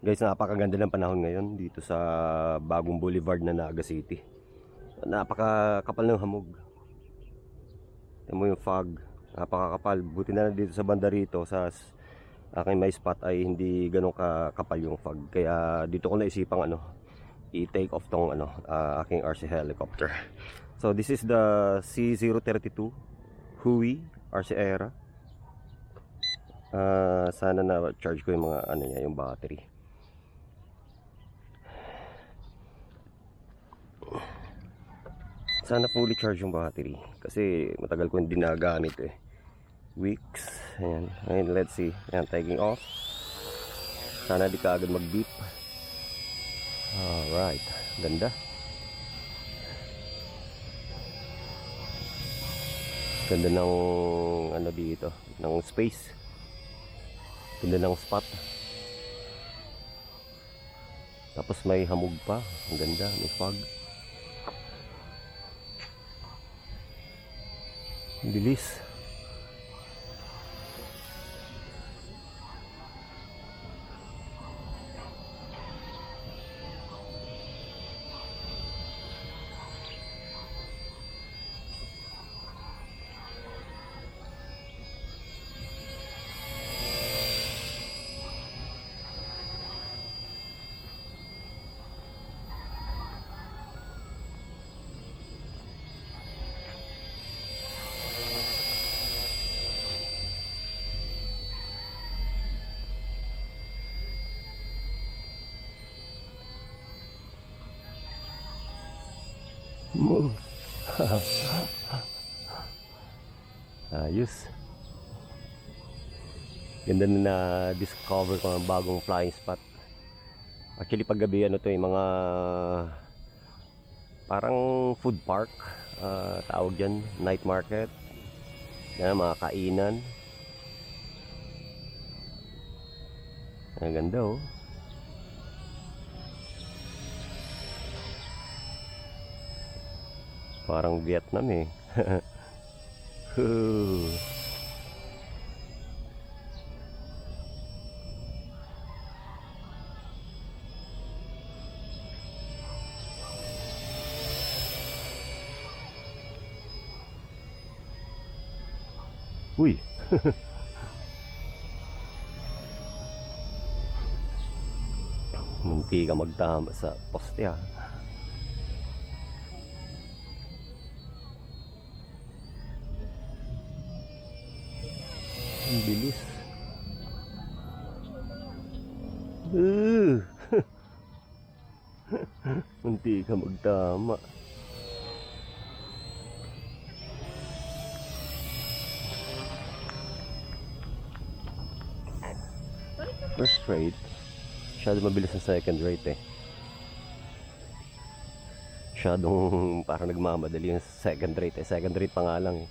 Guys, napakaganda ng panahon ngayon dito sa bagong boulevard na Naga City. Napakakapal ng hamog. Tingnan mo yung fog. Napakakapal. Buti na lang dito sa banda rito sa aking may spot ay hindi ganun kakapal yung fog. Kaya dito ko naisipang i-take off tong aking RC helicopter. So this is the C032 Huey RC Aera. Sana na charge ko yung mga niya, yung battery. Sana fully charge yung battery kasi matagal ko hindi nagamit weeks. Ayan. Ngayon, let's see. Ayan, taking off. Sana di ka agad mag beep. Alright, ganda. Ganda ng dito, ng space. Ganda ng spot. Tapos may hamog pa. Ang ganda, may fog. Bilis. Move. Ayos. Ganda na discover ko ng bagong flying spot. Actually paggabi to yung mga parang food park, tawag dyan, night market. Yan, mga kainan. Ang ganda oh. Parang Vietnam eh. Uy. Munti ka magtama sa poste ah. Ang bilis. Munti ka magtama. First rate, masyado mabilis sa second rate eh. Masyadong parang nagmamadali yung second rate eh. Second rate pa nga lang eh.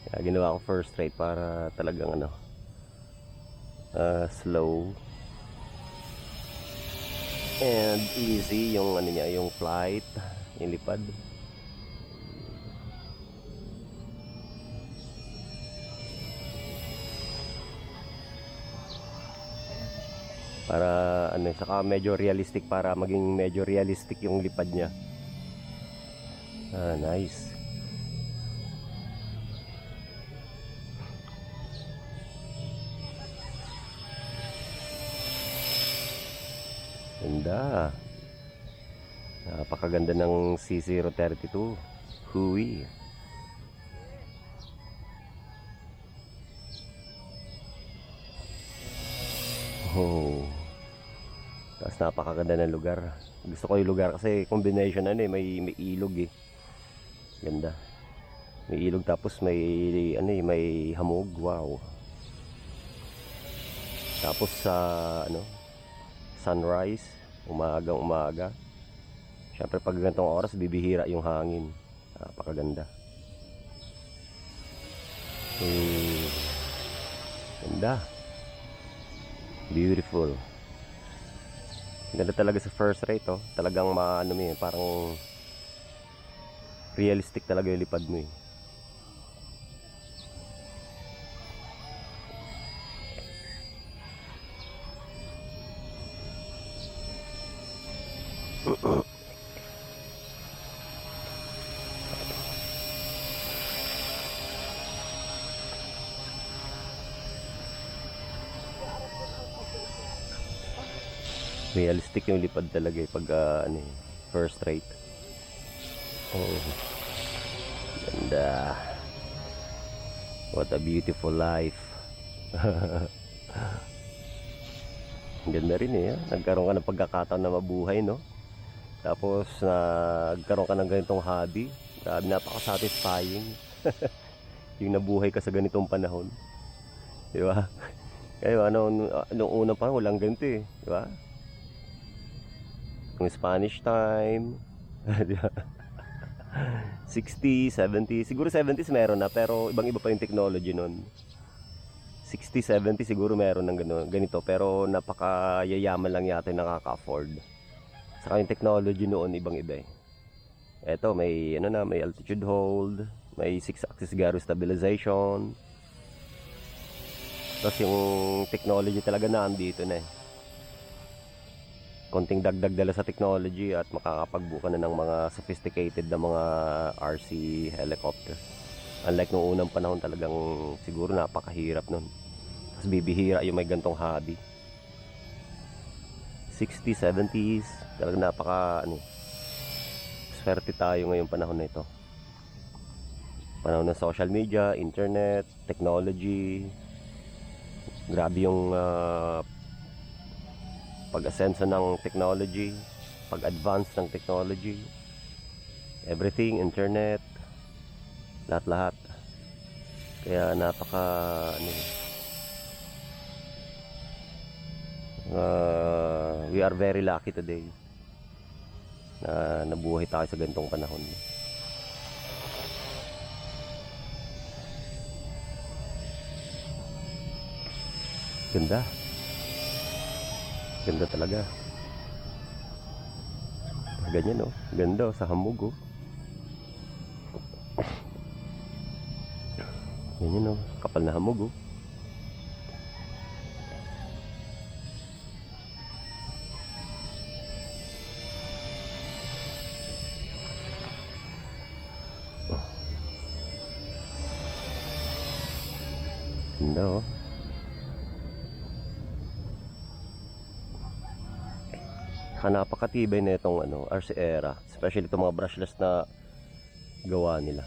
Kaya ginawa ko first rate para talagang slow and easy yung niya, yung flight, yung lipad. Para saka medyo realistic, para maging medyo realistic yung lipad niya. Nice. Ganda. Napakaganda ng C032 Huey. Oh. Tapos napakaganda ng lugar. Gusto ko yung lugar kasi combination may ilog eh. Ganda. May ilog tapos may may hamog. Wow. Tapos sa sunrise, umaga. Syempre pag ganitong oras bibihira yung hangin. Napakaganda. Ganda. Beautiful. Ganda talaga sa first rate oh. Talagang parang realistic talaga yung lipad mo eh. Realistic yung lipad talaga pag ano, first rate. Oh, ganda. What a beautiful life. Ganda rin nagkaroon ka ng pagkakataon na mabuhay, no? Tapos nagkaroon ka ng ganitong hobby. Grabe, napaka-satisfying. Yung nabuhay ka sa ganitong panahon, di ba? Kaya nung una pa walang ganito di ba? Yung Spanish time, 60, 70, siguro 70s meron na, pero ibang-iba pa yung technology nun. 60, 70 siguro meron ng ganito, pero napakayayaman lang yata yung nakaka-afford. Saka yung technology noon ibang-iba Eto, may may altitude hold, may 6-axis gyro stabilization. Tapos yung technology talaga na andito na konting dagdag dala sa technology at makakapagbuka na ng mga sophisticated na mga RC helicopter. Unlike nung unang panahon, talagang siguro napakahirap nun. Tapos bibihira yung may gantong hobby. 60s, 70s, talagang swerte tayo ngayong panahon na ito. Panahon ng social media, internet, technology. Grabe yung pag-asenso ng technology, pag-advance ng technology. Everything, internet, lahat-lahat. Kaya we are very lucky today na nabuhay tayo sa ganitong panahon. Ganda. Ganda talaga. Ganyan ganda sa hamog Ganyan kapal na hamog Ganda napakatibay na itong RC Era, especially itong mga brushless na gawa nila.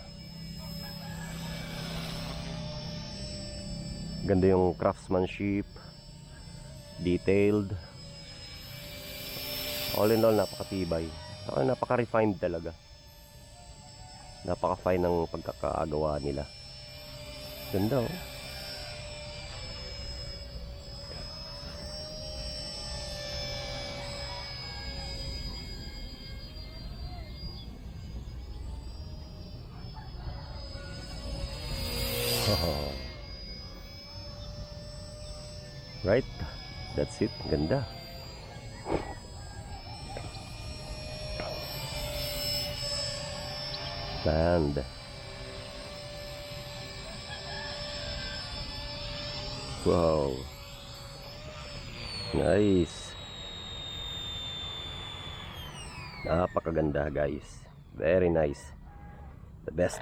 Ganda yung craftsmanship, detailed, all in all napakatibay. Napaka-refined talaga, napaka-fine ng pagkakagawa nila. Ganda right, that's it. Ganda. Land. Wow, nice. Napakaganda guys, very nice, the best.